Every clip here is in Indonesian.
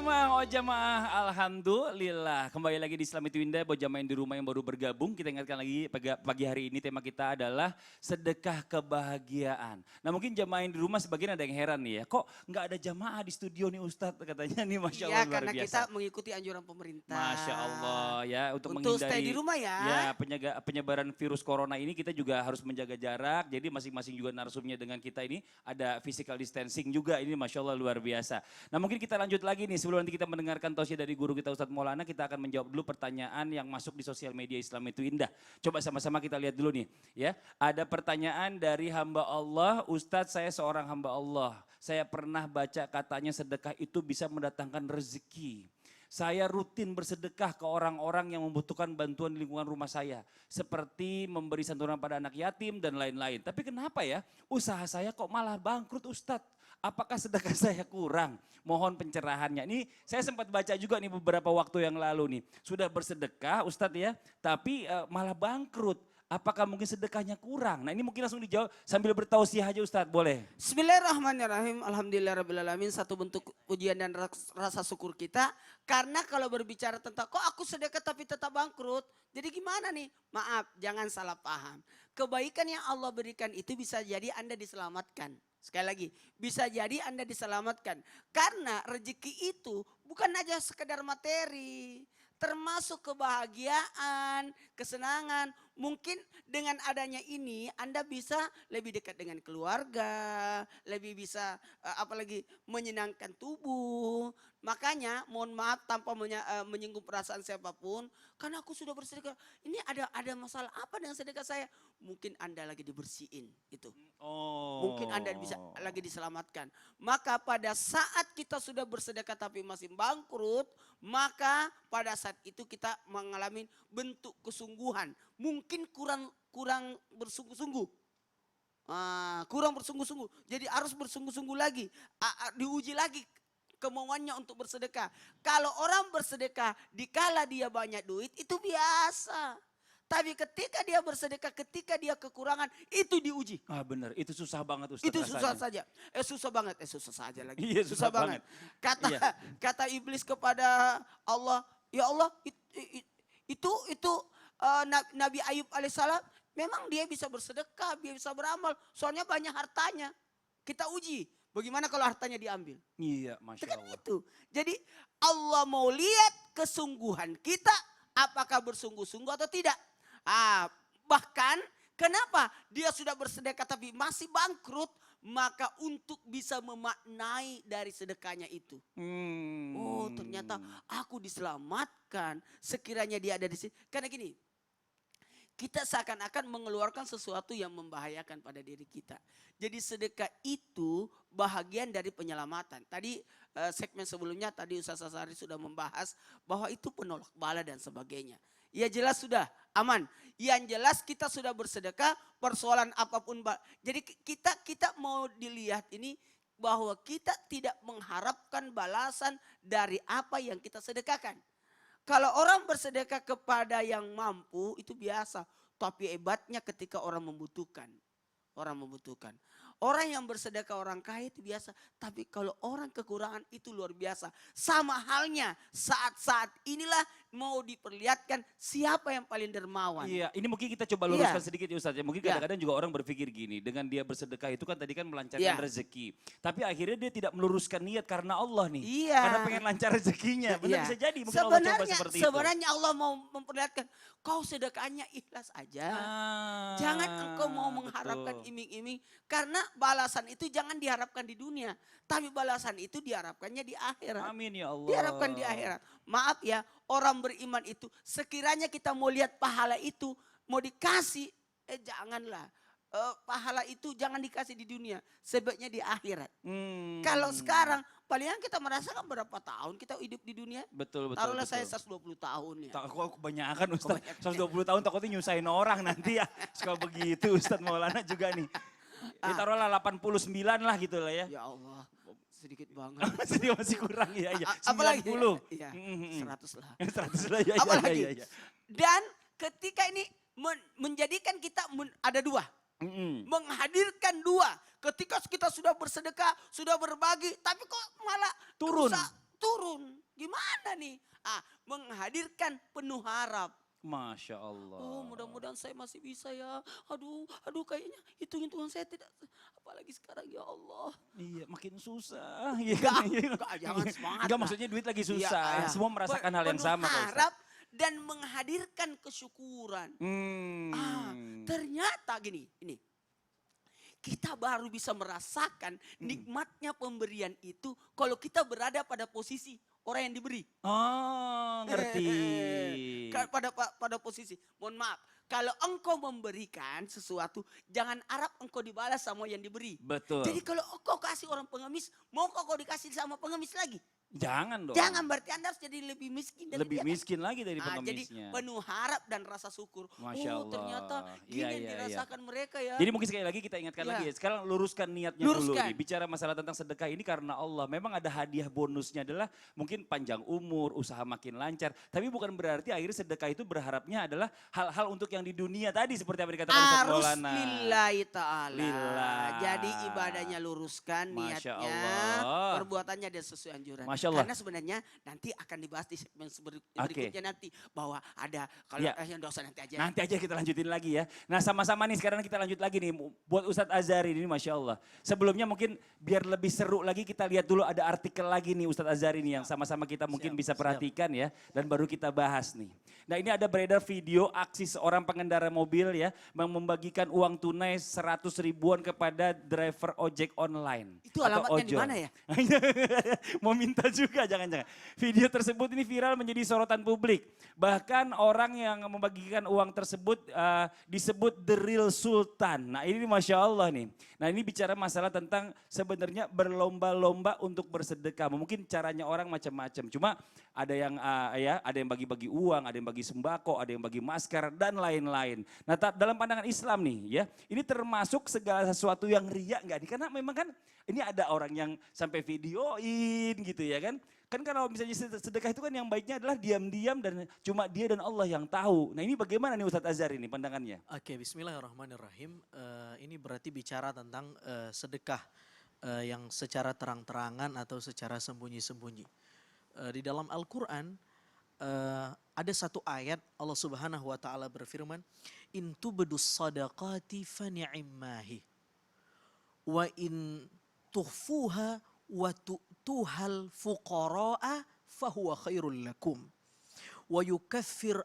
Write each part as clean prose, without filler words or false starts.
Oh jamaah, alhamdulillah. Kembali lagi di Islam itu Indah, buat jamaah yang di rumah yang baru bergabung. Kita ingatkan lagi pagi hari ini tema kita adalah sedekah kebahagiaan. Nah mungkin jamaah yang di rumah sebagian ada yang heran nih ya. Kok nggak ada jamaah di studio nih Ustadz katanya nih, Masya Allah Iya, luar karena biasa. kita mengikuti anjuran pemerintah. Masya Allah ya, untuk Stay di menghindari rumah ya. penyebaran virus corona ini kita juga harus menjaga jarak. Jadi masing-masing juga narsumnya dengan kita ini ada physical distancing juga, ini Masya Allah luar biasa. Nah mungkin kita lanjut lagi nih, sebelum nanti kita mendengarkan tausiah dari guru kita Ustadz Maulana, kita akan menjawab dulu pertanyaan yang masuk di sosial media Islam itu Indah. Coba sama-sama kita lihat dulu nih ya. Ada pertanyaan dari hamba Allah, Ustadz saya seorang hamba Allah. Saya pernah baca katanya sedekah itu bisa mendatangkan rezeki. Saya rutin bersedekah ke orang-orang yang membutuhkan bantuan di lingkungan rumah saya. Seperti memberi santunan pada anak yatim dan lain-lain. Tapi kenapa ya usaha saya kok malah bangkrut Ustadz? Apakah sedekah saya kurang? Mohon pencerahannya. Ini saya sempat baca juga nih beberapa waktu yang lalu nih. Sudah bersedekah Ustadz ya, tapi malah bangkrut. Apakah mungkin sedekahnya kurang? Nah ini mungkin langsung dijawab sambil bertausiah aja Ustadz, boleh? Bismillahirrahmanirrahim. Alhamdulillahirrahmanirrahim. Satu bentuk pujian dan rasa syukur kita. Karena kalau berbicara tentang kok aku sedekah tapi tetap bangkrut. Jadi gimana nih? Maaf, jangan salah paham. Kebaikan yang Allah berikan itu bisa jadi Anda diselamatkan. Sekali lagi, bisa jadi Anda diselamatkan. Karena rezeki itu bukan aja sekedar materi. Termasuk kebahagiaan, kesenangan. Mungkin dengan adanya ini Anda bisa lebih dekat dengan keluarga. Lebih bisa apalagi menyenangkan tubuh. Makanya mohon maaf tanpa menyinggung perasaan siapapun. Karena aku sudah bersedekah. Ini ada masalah apa dengan sedekah saya? Mungkin Anda lagi dibersihin itu. Mungkin Anda bisa lagi diselamatkan. Maka pada saat kita sudah bersedekah tapi masih bangkrut, maka pada saat itu kita mengalami bentuk kesungguhan. Mungkin kurang bersungguh-sungguh. Kurang bersungguh-sungguh. Jadi harus bersungguh-sungguh lagi. Diuji lagi kemauannya untuk bersedekah. Kalau orang bersedekah dikala dia banyak duit itu biasa. Tapi ketika dia bersedekah, ketika dia kekurangan, itu diuji. Benar, itu susah banget Ustadz. Itu rasanya. susah saja. Susah banget. Susah saja lagi. Iya, susah banget. Kata iblis kepada Allah, ya Allah itu Nabi Ayub alaihissalam memang dia bisa bersedekah, dia bisa beramal. Soalnya banyak hartanya. Kita uji. Bagaimana kalau hartanya diambil? Iya, Masya Allah. Itu. Jadi Allah mau lihat kesungguhan kita, apakah bersungguh-sungguh atau tidak. Bahkan kenapa dia sudah bersedekah tapi masih bangkrut, maka untuk bisa memaknai dari sedekahnya itu. Oh ternyata aku diselamatkan sekiranya dia ada di sini. Karena gini, kita seakan-akan mengeluarkan sesuatu yang membahayakan pada diri kita. Jadi sedekah itu bahagian dari penyelamatan. Tadi segmen sebelumnya tadi Ustaz Sasari sudah membahas bahwa itu penolak bala dan sebagainya. Ya jelas sudah aman. Yang jelas kita sudah bersedekah, persoalan apapun. Jadi kita mau dilihat ini bahwa kita tidak mengharapkan balasan dari apa yang kita sedekahkan. Kalau orang bersedekah kepada yang mampu itu biasa. Tapi hebatnya ketika orang membutuhkan. Orang yang bersedekah orang kaya itu biasa. Tapi kalau orang kekurangan itu luar biasa. Sama halnya saat-saat inilah mau diperlihatkan siapa yang paling dermawan. Iya, ini mungkin kita coba luruskan sedikit ya Ustadz. Mungkin kadang-kadang juga orang berpikir gini. Dengan dia bersedekah itu kan tadi kan melancarkan rezeki. Tapi akhirnya dia tidak meluruskan niat karena Allah nih. Iya. Karena pengen lancar rezekinya. Benar bisa jadi mungkin Allah coba seperti itu. Sebenarnya Allah mau memperlihatkan kau sedekahnya ikhlas aja. Jangan engkau mau mengharapkan iming-iming. Karena balasan itu jangan diharapkan di dunia. Tapi balasan itu diharapkannya di akhirat. Amin ya Allah. Diharapkan di akhirat. Maaf ya, orang beriman itu sekiranya kita mau lihat pahala itu mau dikasih, janganlah. Pahala itu jangan dikasih di dunia, sebaiknya di akhirat. Kalau sekarang palingan kita merasakan berapa tahun kita hidup di dunia? Betul. Taruhlah saya 120 tahun ya. Kok kebanyakan Ustaz, 120 tahun takutnya nyusahin orang nanti ya. Suka begitu Ustaz Maulana juga nih. Ya, taruhlah 89 lah gitu lah ya. Ya Allah, sedikit banget. Masih kurang ya. Apalagi 90. Iya, 100 lah. 100 lah ya. Apalagi. Dan ketika ini menjadikan kita ada dua. Menghadirkan dua. Ketika kita sudah bersedekah, sudah berbagi, tapi kok malah turun. turun. Gimana nih? Menghadirkan penuh harap. Masya Allah. Oh, mudah-mudahan saya masih bisa ya. Aduh kayaknya hitung-hitungan saya tidak, apalagi sekarang ya Allah. Iya, makin susah. Iya Enggak, kan? enggak, jangan semangat Enggak, lah. maksudnya duit lagi Iya, susah. iya. Semua merasakan hal yang Penuh sama, Pak Ustadz. harap dan menghadirkan kesyukuran. Hmm. Ternyata gini, ini. Kita baru bisa merasakan nikmatnya pemberian itu kalau kita berada pada posisi orang yang diberi. Oh, ngerti. Pada posisi, mohon maaf, kalau engkau memberikan sesuatu, jangan harap engkau dibalas sama yang diberi. Betul. Jadi kalau engkau kasih orang pengemis, mau kau dikasih sama pengemis lagi? Jangan dong. Jangan, berarti Anda harus jadi lebih miskin dari Lebih dia, kan? miskin lagi dari Jadi pengemisnya. penuh harap dan rasa syukur. Masya Allah. Ternyata gini Iya, yang iya, iya. dirasakan mereka ya. Jadi mungkin sekali lagi kita ingatkan Iya. lagi ya. Sekarang luruskan niatnya dulu Luruskan. nih. Bicara masalah tentang sedekah ini karena Allah. Memang ada hadiah bonusnya adalah mungkin panjang umur, usaha makin lancar. Tapi bukan berarti akhirnya sedekah itu berharapnya adalah hal-hal untuk yang di dunia tadi. Seperti apa dikatakan Ustaz Harus Maulana. lillahi ta'ala. Lillah. Jadi ibadahnya luruskan Masya niatnya. Allah. Perbuatannya dia sesuai anjuran. Masya Allah. Karena sebenarnya nanti akan dibahas di segmen Oke. berikutnya nanti. Bahwa ada, kalau Ya. yang dosa nanti aja. Nanti aja kita lanjutin lagi ya. Nah sama-sama nih sekarang kita lanjut lagi nih. Buat Ustadz Azhari ini Masya Allah. Sebelumnya mungkin biar lebih seru lagi kita lihat dulu ada artikel lagi nih Ustadz Azhari nih yang sama-sama kita mungkin bisa perhatikan ya. Dan baru kita bahas nih. Nah ini ada beredar video aksi seorang pengendara mobil ya. Yang membagikan uang tunai 100 ribuan kepada driver ojek online. Itu atau alamatnya di ojol. mana ya? Mau minta juga jangan-jangan. Video tersebut ini viral menjadi sorotan publik. Bahkan orang yang membagikan uang tersebut disebut The Real Sultan. Nah ini Masya Allah nih. Nah ini bicara masalah tentang sebenarnya berlomba-lomba untuk bersedekah. Mungkin caranya orang macam-macam. Cuma ada yang ada yang bagi-bagi uang, ada yang bagi sembako, ada yang bagi masker dan lain-lain. Nah dalam pandangan Islam nih ya, ini termasuk segala sesuatu yang riya nggak nih? Karena memang kan ini ada orang yang sampai videoin gitu ya kan. Kan kalau misalnya sedekah itu kan yang baiknya adalah diam-diam dan cuma dia dan Allah yang tahu. Nah ini bagaimana nih Ustadz Azhar ini pandangannya? Oke, bismillahirrahmanirrahim. Ini berarti bicara tentang sedekah yang secara terang-terangan atau secara sembunyi-sembunyi. Di dalam Al-Quran ada satu ayat Allah Subhanahu wa taala berfirman, "In tubdus sadaqati fa ni'immahi wa in tukhfuha wa tu'tuhal fuqara'a fahuwa khairul lakum wa yukaffiru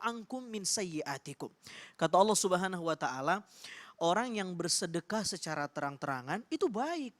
ankum min sayyiatikum." Kata Allah Subhanahu wa taala, orang yang bersedekah secara terang-terangan itu baik.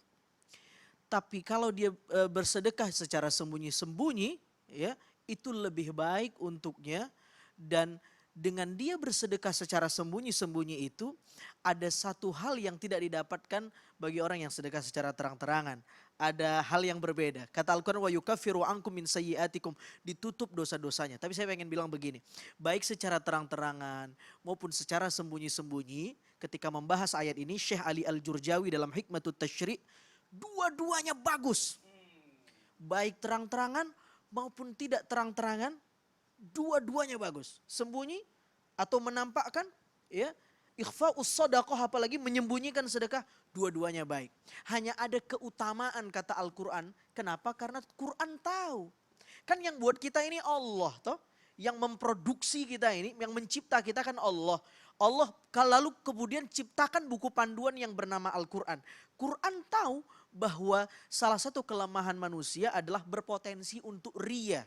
Tapi kalau dia bersedekah secara sembunyi-sembunyi, ya, itu lebih baik untuknya. Dan dengan dia bersedekah secara sembunyi-sembunyi itu, ada satu hal yang tidak didapatkan bagi orang yang sedekah secara terang-terangan. Ada hal yang berbeda. Kata Al-Quran, wa yukaffiru ankum min sayyiatikum, ditutup dosa-dosanya. Tapi saya pengen bilang begini, baik secara terang-terangan maupun secara sembunyi-sembunyi, ketika membahas ayat ini, Syekh Ali Al-Jurjawi dalam Hikmatut Tasyri', dua-duanya bagus. Baik terang-terangan maupun tidak terang-terangan, dua-duanya bagus. Sembunyi atau menampakkan, ya, ikhfa'us shadaqah, apalagi menyembunyikan sedekah, dua-duanya baik. Hanya ada keutamaan kata Al-Quran. Kenapa? Karena Quran tahu. Kan yang buat kita ini Allah toh. Yang memproduksi kita ini, yang mencipta kita kan Allah. Allah lalu kemudian ciptakan buku panduan yang bernama Al-Quran. Quran tahu bahwa salah satu kelemahan manusia adalah berpotensi untuk ria.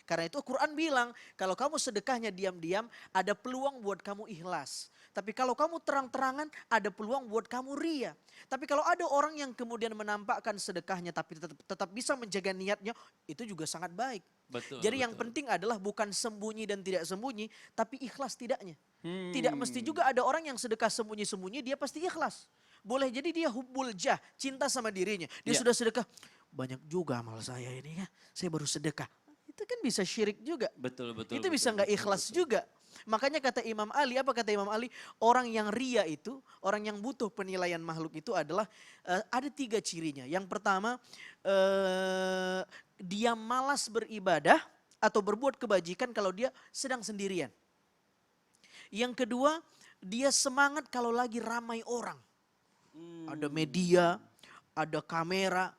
Karena itu Quran bilang, kalau kamu sedekahnya diam-diam, ada peluang buat kamu ikhlas. Tapi kalau kamu terang-terangan, ada peluang buat kamu ria. Tapi kalau ada orang yang kemudian menampakkan sedekahnya tapi tetap bisa menjaga niatnya, itu juga sangat baik. Betul. Jadi yang penting adalah bukan sembunyi dan tidak sembunyi, tapi ikhlas tidaknya. Tidak mesti juga ada orang yang sedekah sembunyi-sembunyi, dia pasti ikhlas. Boleh jadi dia hubbul jah, cinta sama dirinya. Dia sudah sedekah, banyak juga amal saya ini ya, saya baru sedekah. Itu kan bisa syirik juga. Betul. Itu bisa nggak ikhlas juga. Makanya kata Imam Ali, apa kata Imam Ali? Orang yang ria itu, orang yang butuh penilaian makhluk itu adalah ada 3 cirinya. Yang pertama, dia malas beribadah atau berbuat kebajikan kalau dia sedang sendirian. Yang kedua, dia semangat kalau lagi ramai orang. Ada media, ada kamera,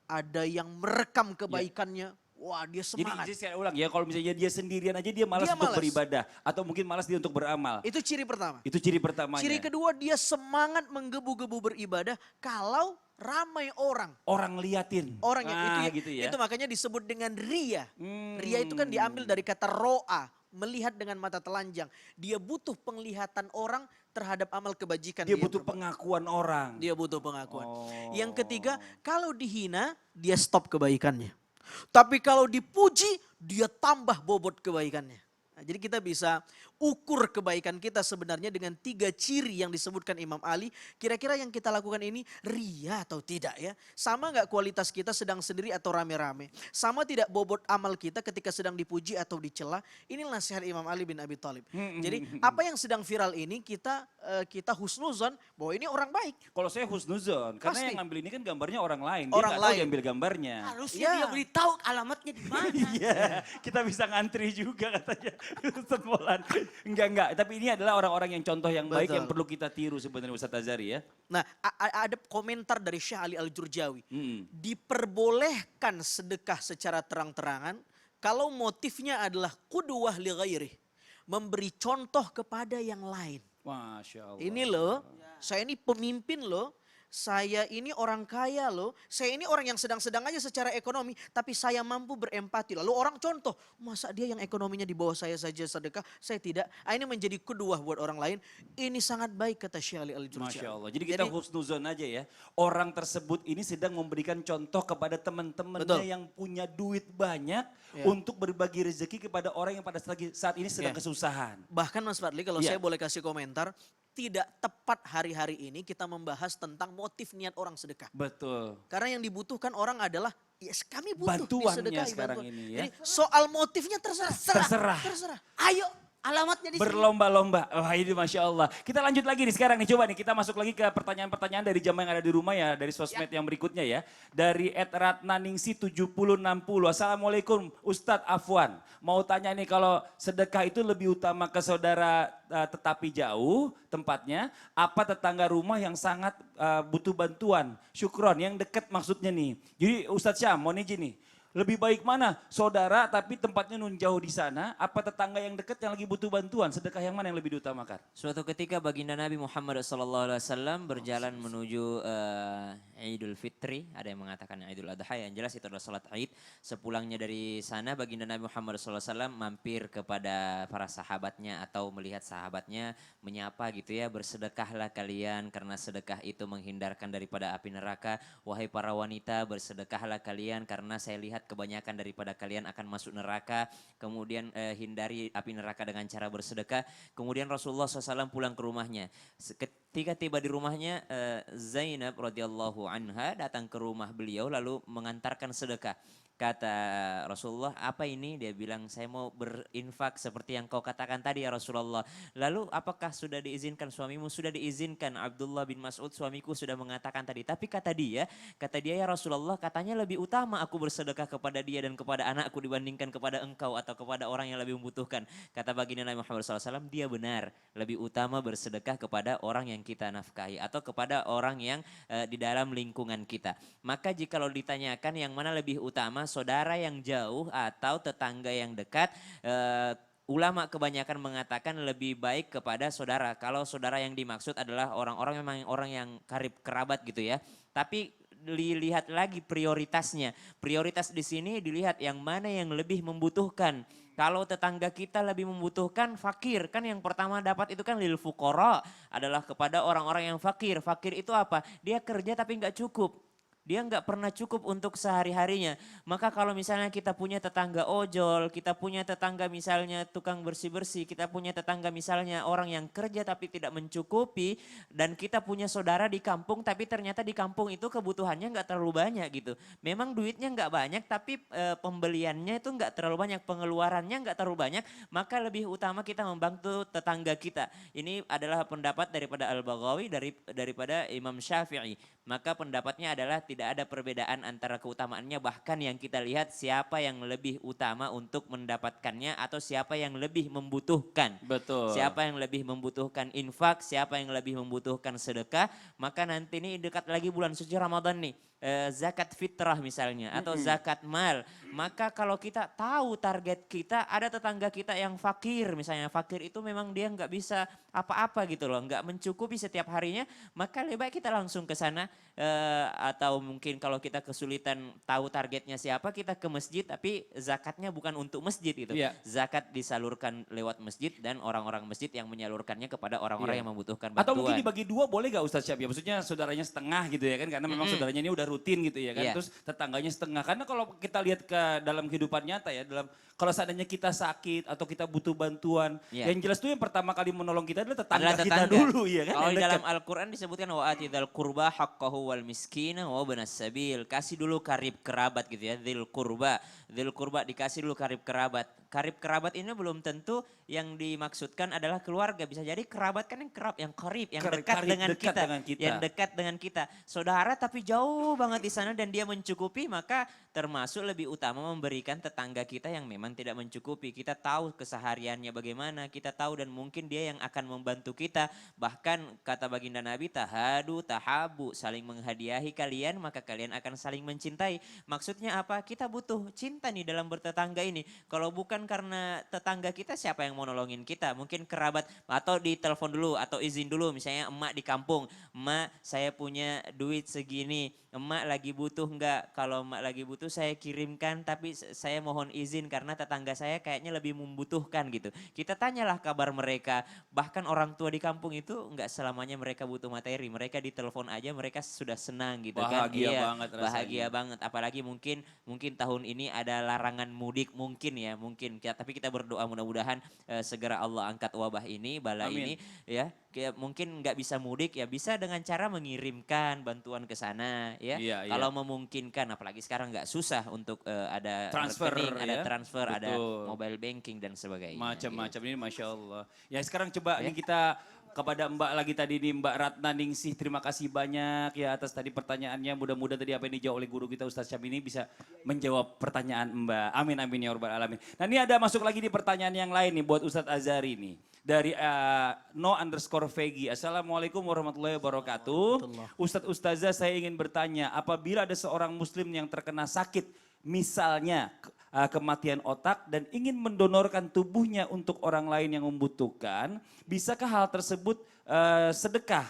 ada yang merekam kebaikannya. Wah, dia semangat. Jadi saya ulang ya, kalau misalnya dia sendirian aja dia malas Dia untuk malas. beribadah. Atau mungkin malas dia untuk beramal. Itu ciri pertama. Itu ciri pertamanya. Ciri kedua, dia semangat menggebu-gebu beribadah kalau ramai orang. Orang liatin. Orang yang gitu ya. itu makanya disebut dengan ria. Hmm. Ria itu kan diambil dari kata ro'a, melihat dengan mata telanjang. Dia butuh penglihatan orang terhadap amal kebajikan. Dia butuh pengakuan orang. Dia butuh pengakuan. Oh. Yang ketiga, kalau dihina, dia stop kebaikannya. Tapi kalau dipuji, dia tambah bobot kebaikannya. Nah, jadi kita bisa ukur kebaikan kita sebenarnya dengan 3 ciri yang disebutkan Imam Ali. Kira-kira yang kita lakukan ini ria atau tidak ya? Sama nggak kualitas kita sedang sendiri atau rame-rame? Sama tidak bobot amal kita ketika sedang dipuji atau dicela? Ini nasihat Imam Ali bin Abi Thalib. Jadi apa yang sedang viral ini kita husnuzon bahwa ini orang baik. Kalau saya husnuzon, karena Pasti. yang ngambil ini kan gambarnya orang lain. Orang dia nggak tahu lain. dia ambil gambarnya. Harusnya Ya. dia beritahu alamatnya di mana. Iya, kita bisa ngantri juga katanya Ustaz Molan. Enggak. Tapi ini adalah orang-orang yang contoh yang baik Betul. yang perlu kita tiru sebenarnya Ustaz Azhari ya. Nah, ada komentar dari Syekh Ali Al-Jurjawi. Mm. Diperbolehkan sedekah secara terang-terangan kalau motifnya adalah qudwah li ghairih. Memberi contoh kepada yang lain. Masya Allah. Ini loh, saya ini pemimpin loh. Saya ini orang kaya loh, saya ini orang yang sedang-sedang aja secara ekonomi, tapi saya mampu berempati. Lalu orang contoh, masa dia yang ekonominya di bawah saya saja sedekah, saya tidak. Ini menjadi kedua buat orang lain. Ini sangat baik kata Syekh Ali Al-Jurjawi. Masya Allah. Jadi kita husnuzon aja ya. Orang tersebut ini sedang memberikan contoh kepada teman-temannya Betul. yang punya duit banyak Ya. untuk berbagi rezeki kepada orang yang pada saat ini sedang Ya. kesusahan. Bahkan Mas Fadli kalau Iya. saya boleh kasih komentar, tidak tepat hari-hari ini kita membahas tentang motif niat orang sedekah. Betul. Karena yang dibutuhkan orang adalah, ya kami butuh Bantuannya disedekahi, sekarang bantuan. ini ya. Jadi soal motifnya terserah. Terserah. Ayo, alamatnya di sini. Berlomba-lomba. Wah ini Masya Allah. Kita lanjut lagi nih sekarang nih. Coba nih kita masuk lagi ke pertanyaan-pertanyaan dari jamaah yang ada di rumah ya. Dari sosmed yang berikutnya ya. Dari @ratnaningsi 7060. Assalamualaikum Ustadz Afwan. Mau tanya nih kalau sedekah itu lebih utama ke saudara tetapi jauh tempatnya. Apa tetangga rumah yang sangat butuh bantuan. Syukron yang dekat maksudnya nih. Jadi Ustadz Syam mau nih gini. Lebih baik mana? Saudara tapi tempatnya nun jauh di sana, apa tetangga yang dekat yang lagi butuh bantuan? Sedekah yang mana yang lebih diutamakan? Suatu ketika baginda Nabi Muhammad SAW berjalan menuju Idul Fitri, ada yang mengatakan Idul Adha, yang jelas itu adalah salat Id. Sepulangnya dari sana baginda Nabi Muhammad SAW mampir kepada para sahabatnya atau melihat sahabatnya menyapa gitu ya, bersedekahlah kalian karena sedekah itu menghindarkan daripada api neraka. Wahai para wanita, bersedekahlah kalian karena saya lihat kebanyakan daripada kalian akan masuk neraka. Kemudian hindari api neraka dengan cara bersedekah. Kemudian Rasulullah SAW pulang ke rumahnya. Ketika tiba di rumahnya, Zainab radhiyallahu anha datang ke rumah beliau lalu mengantarkan sedekah. Kata Rasulullah, apa ini? Dia bilang, saya mau berinfak seperti yang kau katakan tadi ya Rasulullah. Lalu apakah sudah diizinkan suamimu? Sudah diizinkan. Abdullah bin Mas'ud suamiku sudah mengatakan tadi. Tapi kata dia ya Rasulullah, katanya lebih utama aku bersedekah kepada dia dan kepada anakku dibandingkan kepada engkau atau kepada orang yang lebih membutuhkan. Kata baginda Nabi Muhammad SAW, dia benar. Lebih utama bersedekah kepada orang yang kita nafkahi atau kepada orang yang di dalam lingkungan kita. Maka jikalau ditanyakan yang mana lebih utama, saudara yang jauh atau tetangga yang dekat, ulama kebanyakan mengatakan lebih baik kepada saudara. Kalau saudara yang dimaksud adalah orang-orang memang orang yang karib kerabat gitu ya. Tapi dilihat lagi prioritasnya. Prioritas di sini dilihat yang mana yang lebih membutuhkan. Kalau tetangga kita lebih membutuhkan fakir, kan yang pertama dapat itu kan lil fuqara, adalah kepada orang-orang yang fakir. Fakir itu apa? Dia kerja tapi nggak cukup. Dia nggak pernah cukup untuk sehari-harinya. Maka kalau misalnya kita punya tetangga ojol, kita punya tetangga misalnya tukang bersih-bersih, kita punya tetangga misalnya orang yang kerja tapi tidak mencukupi, dan kita punya saudara di kampung tapi ternyata di kampung itu kebutuhannya nggak terlalu banyak gitu. Memang duitnya nggak banyak tapi pembeliannya itu nggak terlalu banyak, pengeluarannya nggak terlalu banyak, maka lebih utama kita membantu tetangga kita. Ini adalah pendapat daripada Al-Baghawi, daripada Imam Syafi'i. Maka pendapatnya adalah tidak ada perbedaan antara keutamaannya, bahkan yang kita lihat siapa yang lebih utama untuk mendapatkannya atau siapa yang lebih membutuhkan. Betul. Siapa yang lebih membutuhkan infak, siapa yang lebih membutuhkan sedekah, maka nanti ini dekat lagi bulan suci Ramadan nih. zakat fitrah misalnya atau zakat mal. Maka kalau kita tahu target kita, ada tetangga kita yang fakir misalnya, fakir itu memang dia nggak bisa apa-apa gitu loh, nggak mencukupi setiap harinya, maka lebih baik kita langsung ke sana atau mungkin kalau kita kesulitan tahu targetnya siapa, kita ke masjid tapi zakatnya bukan untuk masjid gitu. Iya. Zakat disalurkan lewat masjid dan orang-orang masjid yang menyalurkannya kepada orang-orang Iya. yang membutuhkan bantuan. Atau mungkin dibagi dua boleh gak Ustadz Syab? Ya maksudnya saudaranya setengah gitu ya kan, karena memang saudaranya ini udah rutin gitu ya kan, Iya. terus tetangganya setengah. Karena kalau kita lihat ke dalam kehidupan nyata ya, kalau seandainya kita sakit atau kita butuh bantuan, Iya. yang jelas tuh yang pertama kali menolong kita adalah tetangga, Adalah kita tetangga. dulu ya kan. Kalau yang di dalam dekat. Al-Quran disebutkan wa atidal qurba haqqahu wal miskina wa ibnas sabil. Kasih dulu karib kerabat gitu ya, dzil qurba. Dzil qurba dikasih dulu karib kerabat. Karib kerabat ini belum tentu yang dimaksudkan adalah keluarga, bisa jadi kerabat kan yang karib, yang dekat Karib dengan dekat kita, dengan kita. yang dekat dengan kita. Saudara tapi jauh banget di sana dan dia mencukupi, maka termasuk lebih utama memberikan tetangga kita yang memang tidak mencukupi. Kita tahu kesehariannya bagaimana, kita tahu dan mungkin dia yang akan membantu kita. Bahkan kata baginda Nabi, tahadu, tahabu, saling menghadiahi kalian maka kalian akan saling mencintai. Maksudnya apa? Kita butuh cinta nih dalam bertetangga ini. Kalau bukan karena tetangga kita, siapa yang mau nolongin kita? Mungkin kerabat atau ditelepon dulu atau izin dulu, misalnya emak di kampung. Emak, saya punya duit segini. Emak lagi butuh enggak? Kalau emak lagi butuh saya kirimkan, tapi saya mohon izin karena tetangga saya kayaknya lebih membutuhkan gitu. Kita tanyalah kabar mereka. Bahkan orang tua di kampung itu enggak selamanya mereka butuh materi. Mereka ditelepon aja mereka sudah senang gitu kan. Bahagia Iya, banget rasanya. bahagia banget. Apalagi mungkin tahun ini ada larangan mudik mungkin ya, mungkin. Tapi kita berdoa mudah-mudahan segera Allah angkat wabah ini, bala Amin. ini ya. Mungkin nggak bisa mudik ya bisa dengan cara mengirimkan bantuan ke sana ya. Iya, iya. Kalau memungkinkan, apalagi sekarang nggak susah untuk ada Transfer, rekening, ada ya. transfer, ada Betul. mobile banking dan sebagainya. Macam-macam gitu. ini Masya Allah. Ya sekarang coba Ya. ini kita kepada Mbak lagi tadi nih, Mbak Ratna Ningsih, terima kasih banyak ya atas tadi pertanyaannya. Mudah-mudahan tadi apa yang dijawab oleh guru kita Ustadz Syam ini bisa menjawab pertanyaan Mbak. Amin amin ya rabbal alamin. Nah ini ada masuk lagi di pertanyaan yang lain nih buat Ustadz Azhari nih. Dari no_Vegi. Assalamualaikum warahmatullahi wabarakatuh. Ustadz Ustazah saya ingin bertanya, apabila ada seorang muslim yang terkena sakit, misalnya kematian otak dan ingin mendonorkan tubuhnya untuk orang lain yang membutuhkan, bisakah hal tersebut sedekah?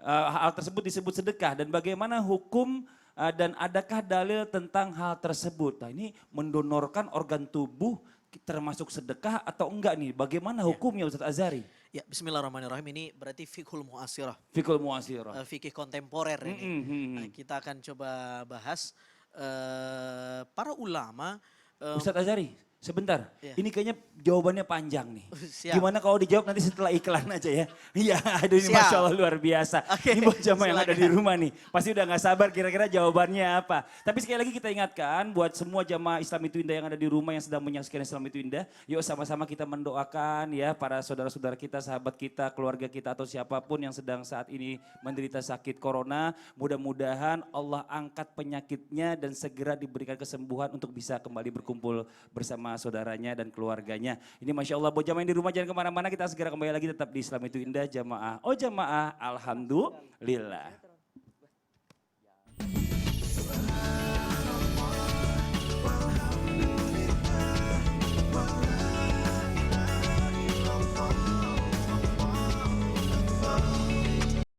Hal tersebut disebut sedekah dan bagaimana hukum dan adakah dalil tentang hal tersebut? Nah ini mendonorkan organ tubuh termasuk sedekah atau enggak nih? Bagaimana hukumnya Ustadz Azhari? Ya, bismillahirrahmanirrahim. Ini berarti fiqhul mu'asirah, Fikul muasirah. fikih kontemporer ini. Nah, kita akan coba bahas para ulama. Ustadz Azhari, sebentar. Iya. Ini kayaknya jawabannya panjang nih. Siap. Gimana kalau dijawab nanti setelah iklan aja ya? Iya, aduh ini Siap. Masya Allah luar biasa. Oke, Ini buat jamaah yang ada di silakan. rumah nih. Pasti udah gak sabar kira-kira jawabannya apa. Tapi sekali lagi kita ingatkan buat semua jamaah Islam Itu Indah yang ada di rumah yang sedang menyaksikan Islam Itu Indah. Yuk sama-sama kita mendoakan ya para saudara-saudara kita, sahabat kita, keluarga kita atau siapapun yang sedang saat ini menderita sakit corona. Mudah-mudahan Allah angkat penyakitnya dan segera diberikan kesembuhan untuk bisa kembali berkumpul bersama saudaranya dan keluarganya. Ini Masya Allah buat jamaah yang di rumah jangan kemana-mana, kita segera kembali lagi tetap di Islam Itu Indah jamaah. Oh jamaah, alhamdulillah.